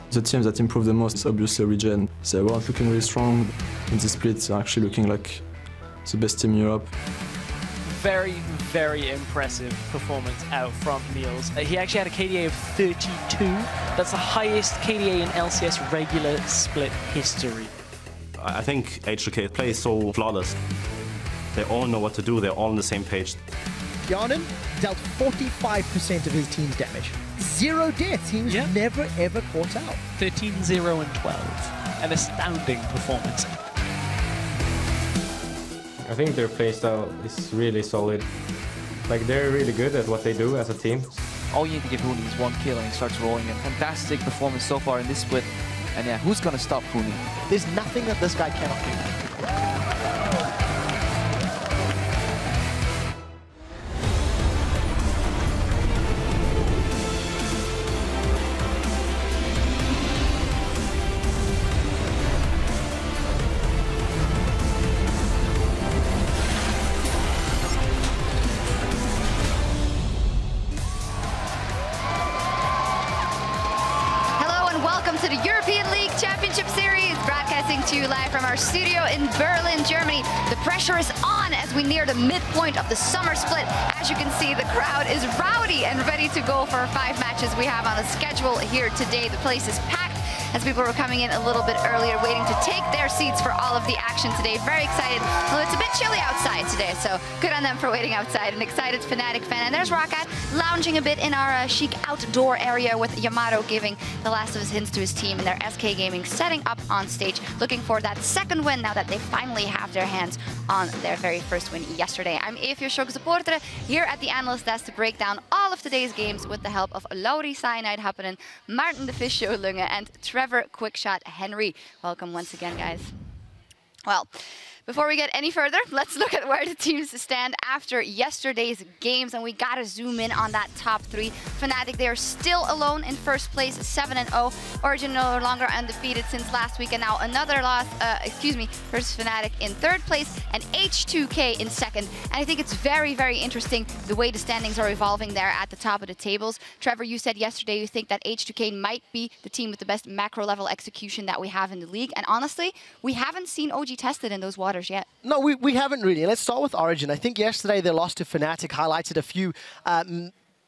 The team that improved the most is obviously Origen. They weren't looking really strong. In the split, they're actually looking like the best team in Europe. Very, very impressive performance out from Niels. He actually had a KDA of 32. That's the highest KDA in LCS regular split history. I think H2K plays so flawless. They all know what to do, they're all on the same page. Cyanide dealt 45% of his team's damage. 0 deaths. He was never ever caught out. 13, 0, and 12. An astounding performance. I think their playstyle is really solid. Like, they're really good at what they do as a team. All you need to give Huni is 1 kill and he starts rolling in. Fantastic performance so far in this split. And yeah, who's gonna stop Huni? There's nothing that this guy cannot do. Welcome to the European League Championship Series, broadcasting to you live from our studio in Berlin, Germany. The pressure is on as we near the midpoint of the summer split. As you can see, the crowd is rowdy and ready to go for 5 matches we have on the schedule here today. The place is packed as people were coming in a little bit earlier, waiting to take their seats for all of the action today. Very excited. Well, it's a bit chilly outside today, so good on them for waiting outside. An excited Fnatic fan. And there's Rockat lounging a bit in our chic outdoor area with Yamato giving the last of his hints to his team, and their SK Gaming setting up on stage, looking for that second win now that they finally have their hands on their very first win yesterday. I'm EpicSkillshot supporter here at the analyst desk to break down all of today's games with the help of Lauri Cyanide Happening, Martin the Fish Show Lunge, and Trevor Quickshot Henry. Welcome once again, guys. Well, before we get any further, let's look at where the teams stand after yesterday's games, and we gotta zoom in on that top 3. Fnatic, they are still alone in first place, 7-0. Origen no longer undefeated since last week, and now another loss, versus Fnatic in 3rd place, and H2K in 2nd. And I think it's very, very interesting the way the standings are evolving there at the top of the tables. Trevor, you said yesterday you think that H2K might be the team with the best macro-level execution that we have in the league, and honestly, we haven't seen OG tested in those waters yet. No, we haven't really. Let's start with Origen. I think yesterday their loss to Fnatic highlighted a few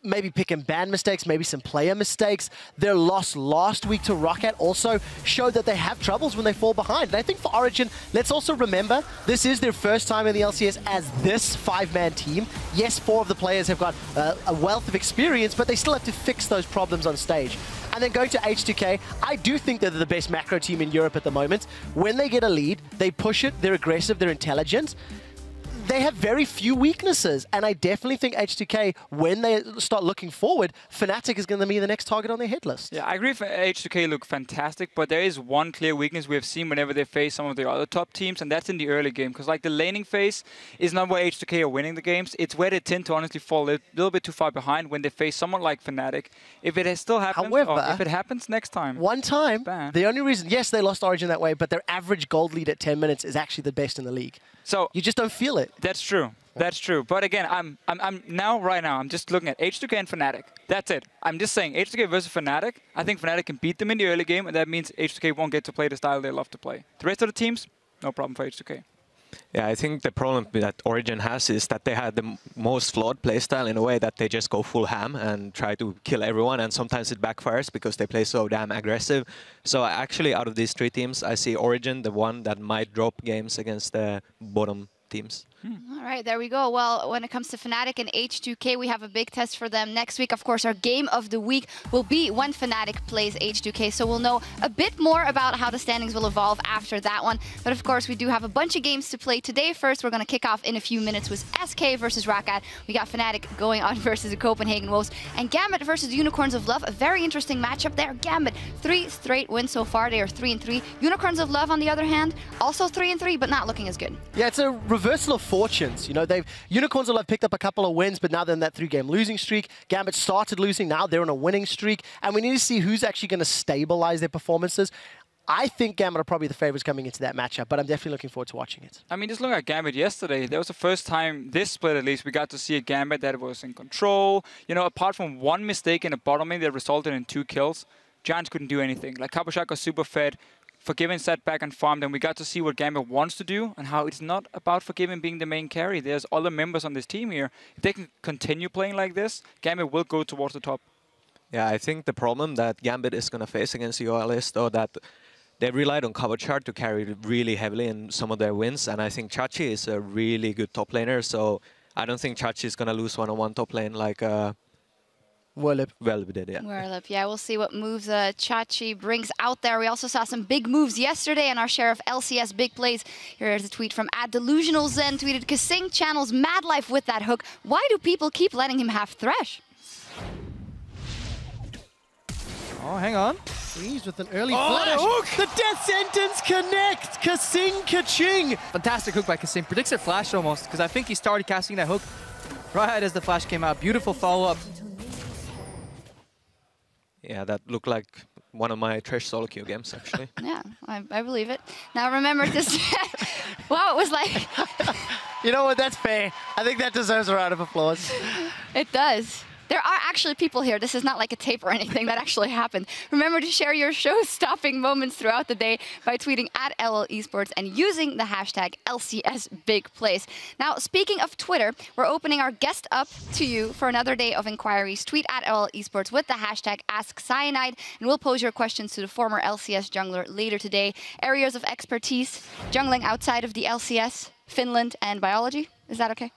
maybe pick and ban mistakes, maybe some player mistakes. Their loss last week to Rockat also showed that they have troubles when they fall behind. And I think for Origen, let's also remember, this is their first time in the LCS as this 5-man team. Yes, 4 of the players have got a wealth of experience, but they still have to fix those problems on stage. And then going to H2K, I do think they're the best macro team in Europe at the moment. When they get a lead, they push it, they're aggressive, they're intelligent. They have very few weaknesses, and I definitely think H2K, when they start looking forward, Fnatic is going to be the next target on their hit list. Yeah, I agree. H2K look fantastic, but there is one clear weakness we have seen whenever they face some of the other top teams, and that's in the early game. Because like the laning phase is not where H2K are winning the games. It's where they tend to honestly fall a little bit too far behind when they face someone like Fnatic. If it still happens, however, if it happens next time. One time, the only reason, yes, they lost Origen that way, but their average gold lead at 10 minutes is actually the best in the league. So you just don't feel it. That's true. That's true. But again, right now, I'm just looking at H2K and Fnatic. That's it. I'm just saying H2K versus Fnatic. I think Fnatic can beat them in the early game, and that means H2K won't get to play the style they love to play. The rest of the teams, no problem for H2K. Yeah, I think the problem that Origen has is that they had the most flawed playstyle in a way that they just go full ham and try to kill everyone, and sometimes it backfires because they play so damn aggressive. So actually, out of these 3 teams, I see Origen the one that might drop games against the bottom teams. All right, there we go. Well, when it comes to Fnatic and H2K, we have a big test for them next week. Of course, our game of the week will be when Fnatic plays H2K, so we'll know a bit more about how the standings will evolve after that one. But of course, we do have a bunch of games to play today. First, we're going to kick off in a few minutes with SK versus Rockat. We got Fnatic going on versus the Copenhagen Wolves, and Gambit versus Unicorns of Love. A very interesting matchup there. Gambit, 3 straight wins so far. They are 3-3. Unicorns of Love, on the other hand, also 3-3, but not looking as good. Yeah, it's a reversal of fortunes. You know, Unicorns will have picked up a couple of wins, but now they're in that 3-game losing streak. Gambit started losing, now they're on a winning streak, and we need to see who's actually going to stabilize their performances. I think Gambit are probably the favorites coming into that matchup, but I'm definitely looking forward to watching it. I mean, just look at Gambit yesterday. That was the first time this split, at least, we got to see a Gambit that was in control. You know, apart from one mistake in a bottom lane that resulted in 2 kills. Giants couldn't do anything. Like Cabochard got super fed, Forgiven sat back and farmed, and we got to see what Gambit wants to do and how it's not about Forgiven being the main carry. There's other members on this team here. If they can continue playing like this, Gambit will go towards the top. Yeah, I think the problem that Gambit is going to face against UL is, though, that they relied on Cabochard to carry really heavily in some of their wins, and I think Chachi is a really good top laner, so I don't think Chachi is going to lose one-on-one top lane like Welb did, yeah. Welb, yeah, we'll see what moves Chachi brings out there. We also saw some big moves yesterday in our share of LCS big plays. Here's a tweet from @DelusionalZen, tweeted, Kasing channels mad life with that hook. Why do people keep letting him have Thresh? Oh, hang on. Freeze with an early flash. Hook. The death sentence connects. Kasing Kaching. Fantastic hook by Kasing. Predicts their flash almost, because I think he started casting that hook right as the flash came out. Beautiful follow-up. Yeah, that looked like one of my Thresh solo queue games, actually. Yeah, I believe it. Now remember this. Wow, it was like... You know what, that's fair. I think that deserves a round of applause. It does. There are actually people here. This is not like a tape or anything. That actually happened. Remember to share your show-stopping moments throughout the day by tweeting @LL Esports and using the hashtag LCSBigPlays. Now, speaking of Twitter, we're opening our guest up to you for another day of inquiries. Tweet @LL Esports with the hashtag AskCyanide, and we'll pose your questions to the former LCS jungler later today. Areas of expertise, jungling outside of the LCS, Finland, and biology. Is that okay?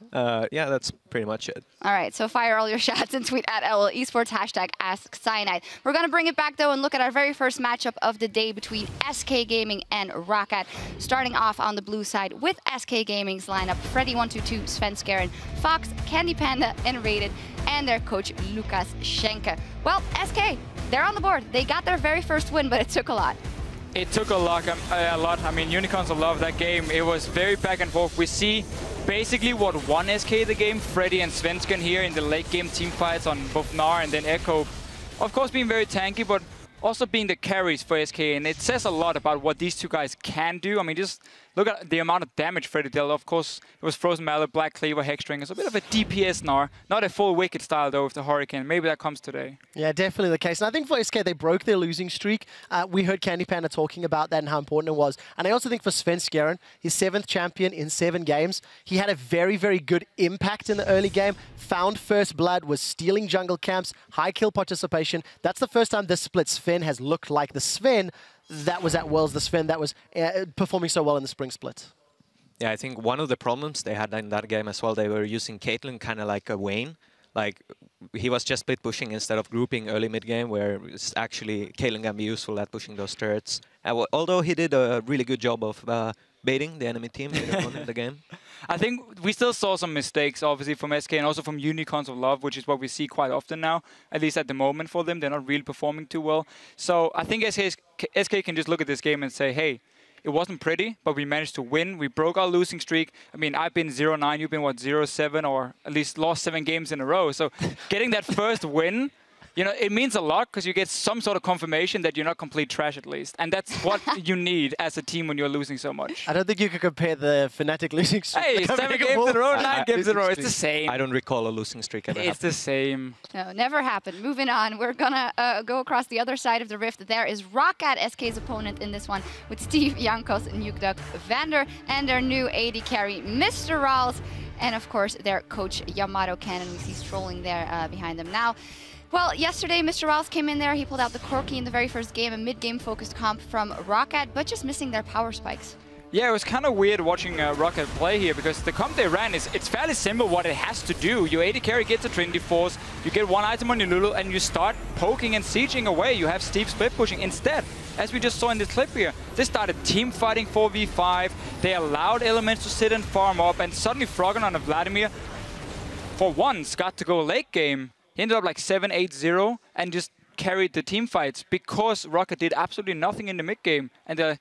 Yeah, that's pretty much it. All right, so fire all your shots and tweet @LL Esports, hashtag AskCyanide. We're going to bring it back, though, and look at our very first matchup of the day between SK Gaming and Rockat. Starting off on the blue side with SK Gaming's lineup, Freddy122, Sven Skaren, Fox, Candy Panda, and Rated, and their coach, Lukas Schenke. Well, SK, they're on the board. They got their very first win, but it took a lot. It took a lot. I mean, Unicorns will love that game. It was very back and forth. We see basically what won SK the game. Freddy and Svensken here in the late game team fights on both Gnar and then Echo. Of course, being very tanky, but also being the carries for SK. And it says a lot about what these two guys can do. I mean, just look at the amount of damage Freddy dealt. Of course, it was Frozen Mallet, Black Cleaver, Hexstring. It's a bit of a DPS Gnar. Not a full Wicked style, though, with the Hurricane. Maybe that comes today. Yeah, definitely the case. And I think for SK, they broke their losing streak. We heard Candy Panda talking about that and how important it was. And I also think for Sven Skaren, his 7th champion in 7 games, he had a very, very good impact in the early game. Found first blood, was stealing jungle camps, high kill participation. That's the first time this split Sven has looked like the Sven that was at Worlds, the Sven that was performing so well in the spring split. Yeah, I think one of the problems they had in that game as well, they were using Caitlyn kind of like a Vayne. Like, he was just split pushing instead of grouping early mid-game, where it's actually Caitlyn can be useful at pushing those turrets. Although he did a really good job of baiting the enemy team later on in the game. I think we still saw some mistakes, obviously, from SK and also from Unicorns of Love, which is what we see quite often now, at least at the moment for them. They're not really performing too well. So I think SK can just look at this game and say, hey, it wasn't pretty, but we managed to win. We broke our losing streak. I mean, I've been 0-9, you've been, what, 0-7, or at least lost 7 games in a row. So getting that first win, you know, it means a lot because you get some sort of confirmation that you're not complete trash at least. And that's what you need as a team when you're losing so much. I don't think you could compare the Fnatic losing streak. Hey, 7 games in a row, 9 games in a row. It's the same. I don't recall a losing streak ever It's the same. No, never happened. Moving on, we're gonna go across the other side of the rift. There is Rockat, SK's opponent in this one, with Steve, Jankos, Nukduk, Vander, and their new AD carry, Mr. Rawls, and of course their coach Yamato Cannon. We see strolling there behind them now. Well, yesterday, Mr. Rawls came in there. He pulled out the Corki in the very first game, a mid-game focused comp from Rockat, but just missing their power spikes. Yeah, it was kind of weird watching Rockat play here because the comp they ran it's fairly simple what it has to do. Your AD carry gets a Trinity Force, you get 1 item on your Lulu, and you start poking and sieging away. You have Steve split pushing. Instead, as we just saw in this clip here, they started team fighting 4v5. They allowed elements to sit and farm up, and suddenly Froggen on a Vladimir, for once, got to go late game. He ended up like 7-8-0 and just carried the team fights because Rockat did absolutely nothing in the mid game, and they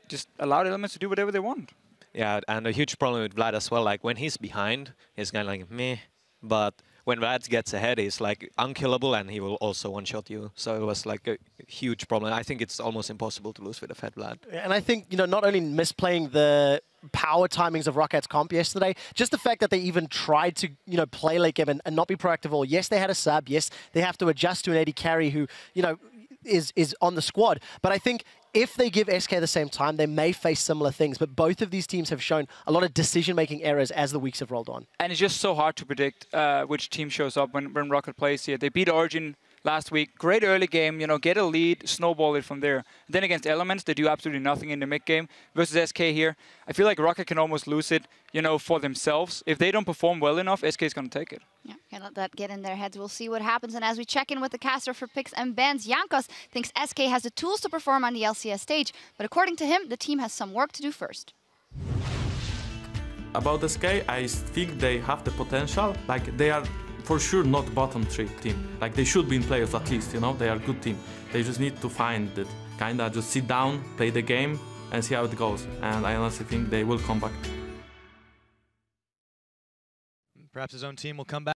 just allowed elements to do whatever they want. Yeah, and a huge problem with Vlad as well. Like, when he's behind, he's kind of like, meh. But when Vlad gets ahead, he's like unkillable, and he will also one-shot you. So it was like a huge problem. I think it's almost impossible to lose with a fed Vlad. And I think, you know, not only misplaying the power timings of Rockat's comp yesterday, just the fact that they even tried to, you know, play late game and not be proactive at all. Yes, they had a sub. Yes, they have to adjust to an AD carry who, you know, is on the squad. But I think if they give SK the same time, they may face similar things. But both of these teams have shown a lot of decision-making errors as the weeks have rolled on. And it's just so hard to predict which team shows up when Rockat plays here. They beat Origen last week. Great early game, you know, get a lead, snowball it from there. Then against Elements, they do absolutely nothing in the mid game. Versus SK here, I feel like Rockat can almost lose it, you know, for themselves. If they don't perform well enough, SK is going to take it. Yeah, can't let that get in their heads. We'll see what happens. And as we check in with the caster for picks and bans, Jankos thinks SK has the tools to perform on the LCS stage. But according to him, the team has some work to do first. About SK, I think they have the potential. Like, they are for sure not bottom 3 team. Like, they should be in playoffs at least, you know? They are a good team. They just need to find it. Kinda just sit down, play the game, and see how it goes. And I honestly think they will come back. Perhaps his own team will come back.